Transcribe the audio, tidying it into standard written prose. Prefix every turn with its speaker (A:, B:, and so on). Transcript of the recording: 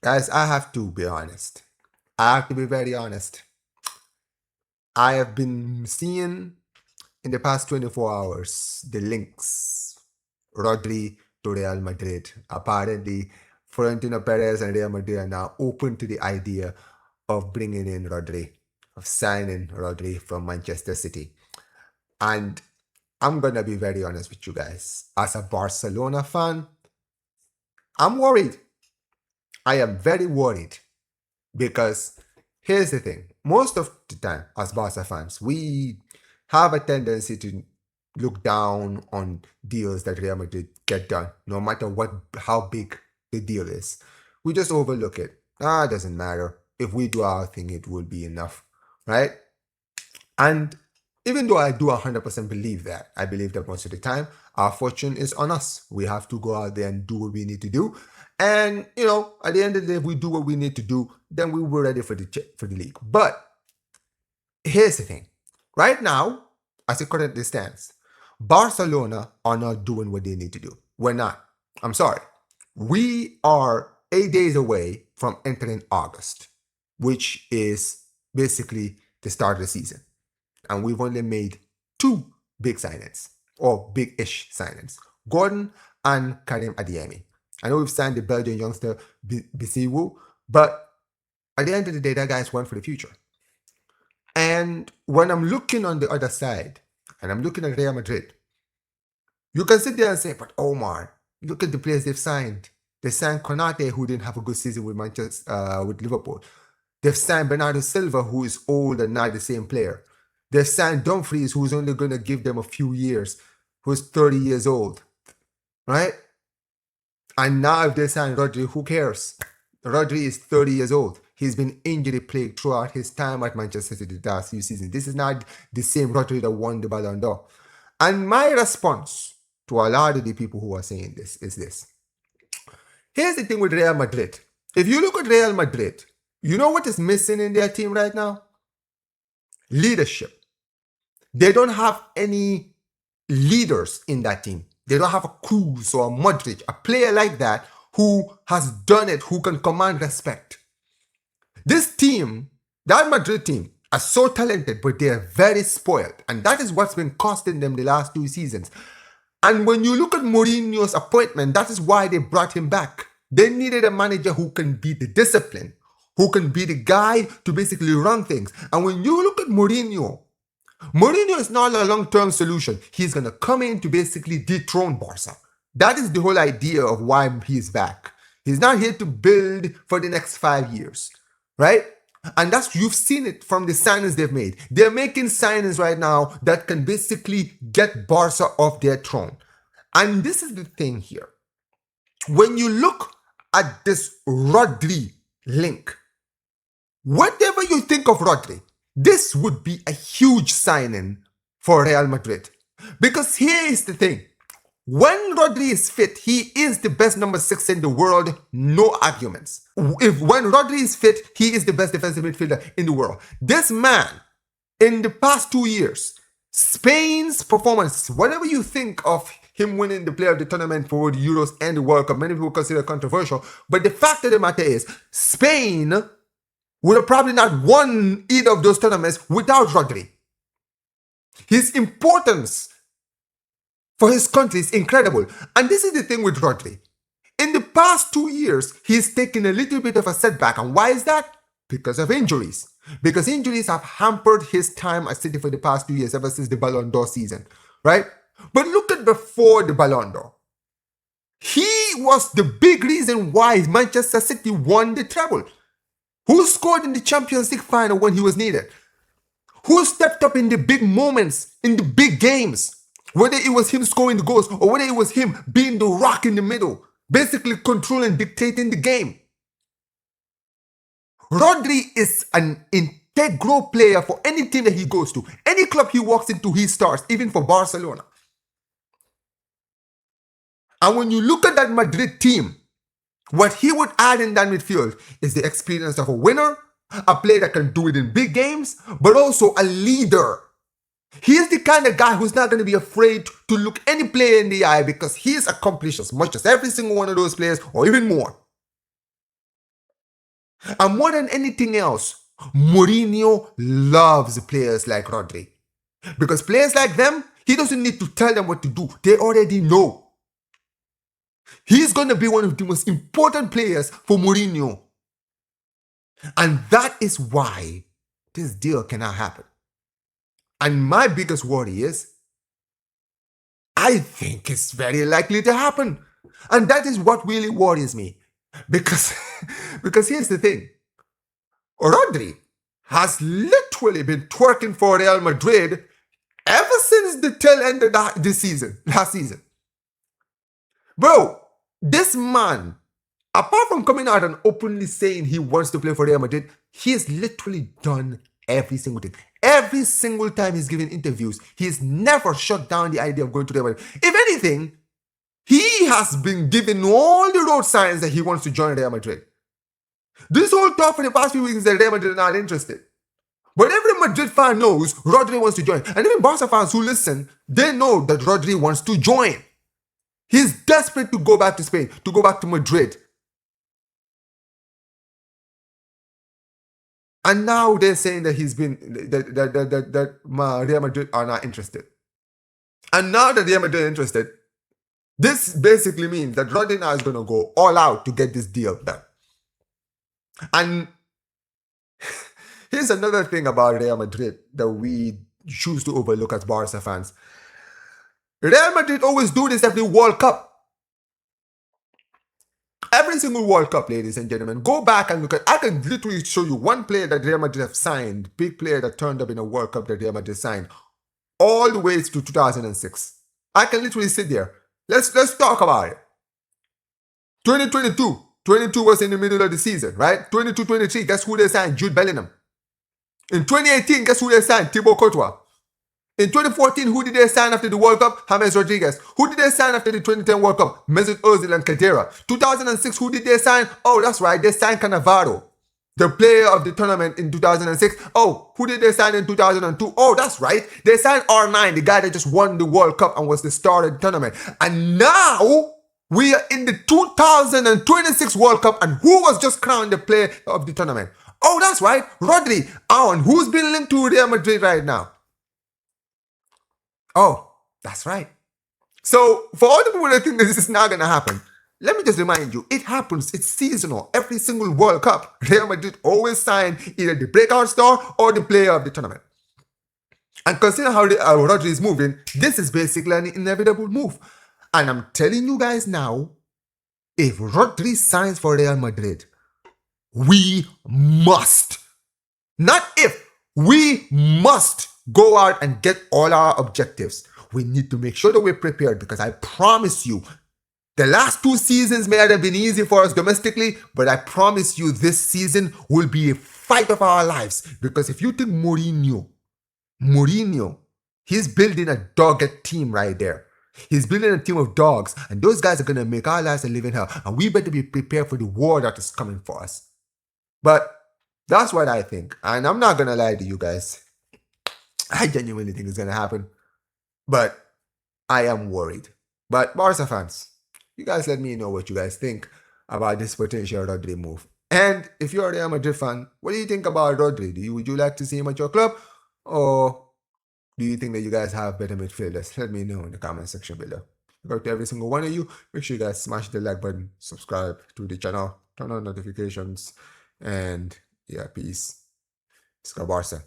A: Guys, I have to be honest. I have to be very honest. I have been seeing in the past 24 hours the links. Rodri to Real Madrid. Apparently, Florentino Perez and Real Madrid are now open to the idea of bringing in Rodri, of signing Rodri from Manchester City. And I'm going to be very honest with you guys. As a Barcelona fan, I'm worried. I am very worried because here's the thing. Most of the time, as Barca fans, we have a tendency to look down on deals that Real Madrid get done, no matter how big the deal is. We just overlook it. It doesn't matter. If we do our thing, it will be enough, right? And even though I do 100% believe that, I believe that most of the time, our fortune is on us. We have to go out there and do what we need to do. And, at the end of the day, if we do what we need to do, then we were ready for the league. But here's the thing. Right now, as it currently stands, Barcelona are not doing what they need to do. We're not. I'm sorry. We are 8 days away from entering August, which is basically the start of the season. And we've only made 2 big signings, or big-ish signings. Gordon and Karim Adeyemi. I know we've signed the Belgian youngster Bisiwu, but at the end of the day, that guy's one for the future. And when I'm looking on the other side, and I'm looking at Real Madrid, you can sit there and say, but Omar, look at the players they've signed. They signed Konate, who didn't have a good season with with Liverpool. They've signed Bernardo Silva, who is old and not the same player. They've signed Dumfries, who's only going to give them a few years, who's 30 years old, right? And now if they sign Rodri, who cares? Rodri is 30 years old. He's been injury plagued throughout his time at Manchester City the last few seasons. This is not the same Rodri that won the Ballon d'Or. And my response to a lot of the people who are saying this is this. Here's the thing with Real Madrid. If you look at Real Madrid, you know what is missing in their team right now? Leadership. They don't have any leaders in that team. They don't have a Cruz or a Modric, a player like that who has done it, who can command respect. This team, that Madrid team, are so talented, but they are very spoiled. And that is what's been costing them the last 2 seasons. And when you look at Mourinho's appointment, that is why they brought him back. They needed a manager who can be the discipline, who can be the guy to basically run things. And when you look at Mourinho is not a long-term solution. He's going to come in to basically dethrone Barca. That is the whole idea of why he's back. He's not here to build for the next 5 years, right? And you've seen it from the signings they've made. They're making signings right now that can basically get Barca off their throne. And this is the thing here. When you look at this Rodri link, whatever you think of Rodri, this would be a huge signing for Real Madrid. Because here is the thing. When Rodri is fit, he is the best number 6 in the world, no arguments. When Rodri is fit, he is the best defensive midfielder in the world. This man, in the past 2 years, Spain's performance, whatever you think of him winning the player of the tournament for the Euros and the World Cup, many people consider it controversial, but the fact of the matter is, Spain would have probably not won either of those tournaments without Rodri. His importance for his country is incredible. And this is the thing with Rodri. In the past 2 years, he's taken a little bit of a setback. And why is that? Because of injuries. Because injuries have hampered his time at City for the past 2 years, ever since the Ballon d'Or season, right? But look at before the Ballon d'Or. He was the big reason why Manchester City won the treble. Who scored in the Champions League final when he was needed? Who stepped up in the big moments, in the big games? Whether it was him scoring the goals or whether it was him being the rock in the middle, basically controlling, dictating the game. Rodri is an integral player for any team that he goes to. Any club he walks into, he starts, even for Barcelona. And when you look at that Madrid team, what he would add in that midfield is the experience of a winner, a player that can do it in big games, but also a leader. He is the kind of guy who's not going to be afraid to look any player in the eye because he's accomplished as much as every single one of those players or even more. And more than anything else, Mourinho loves players like Rodri. Because players like them, he doesn't need to tell them what to do. They already know. He's going to be one of the most important players for Mourinho. And that is why this deal cannot happen. And my biggest worry is, I think it's very likely to happen. And that is what really worries me. Because here's the thing. Rodri has literally been twerking for Real Madrid ever since the tail end of last season. Bro, this man, apart from coming out and openly saying he wants to play for Real Madrid, he has literally done every single thing. Every single time he's given interviews, he's never shut down the idea of going to Real Madrid. If anything, he has been given all the road signs that he wants to join Real Madrid. This whole talk for the past few weeks is that Real Madrid are not interested. But every Madrid fan knows Rodri wants to join. And even Barca fans who listen, they know that Rodri wants to join. He's desperate to go back to Spain, to go back to Madrid. And now they're saying that that Real Madrid are not interested. And now that Real Madrid are interested, this basically means that Rodri now is going to go all out to get this deal done. And here's another thing about Real Madrid that we choose to overlook as Barca fans. Real Madrid always do this every World Cup. Every single World Cup, ladies and gentlemen. Go back and look at, I can literally show you one player that Real Madrid have signed, big player that turned up in a World Cup that Real Madrid signed, all the way to 2006. I can literally sit there. Let's talk about it. 2022. 22 was in the middle of the season, right? 22-23, guess who they signed? Jude Bellingham. In 2018, guess who they signed? Thibaut Courtois. In 2014, who did they sign after the World Cup? James Rodriguez. Who did they sign after the 2010 World Cup? Mesut Ozil and Caldera. 2006, who did they sign? Oh, that's right, they signed Cannavaro, the player of the tournament in 2006. Oh, who did they sign in 2002? Oh, that's right, they signed R9, the guy that just won the World Cup and was the star of the tournament. And now we are in the 2026 World Cup, and who was just crowned the player of the tournament? Oh, that's right, Rodri. Oh, and who's been linked to Real Madrid right now? Oh, that's right. So, for all the people that think this is not going to happen, let me just remind you, it happens. It's seasonal. Every single World Cup, Real Madrid always sign either the breakout star or the player of the tournament. And considering how Rodri is moving, this is basically an inevitable move. And I'm telling you guys now, if Rodri signs for Real Madrid, we must, not if, we must go out and get all our objectives. We need to make sure that we're prepared, because I promise you, the last 2 seasons may have been easy for us domestically, but I promise you this season will be a fight of our lives. Because if you think Mourinho, he's building a dogged team right there. He's building a team of dogs, and those guys are going to make our lives a living hell. And we better be prepared for the war that is coming for us. But that's what I think. And I'm not going to lie to you guys. I genuinely think it's going to happen. But I am worried. But Barca fans, you guys let me know what you guys think about this potential Rodri move. And if you're a Real Madrid fan, what do you think about Rodri? Would you like to see him at your club? Or do you think that you guys have better midfielders? Let me know in the comment section below. Go to every single one of you. Make sure you guys smash the like button, subscribe to the channel, turn on notifications, and yeah, peace. It's Barca.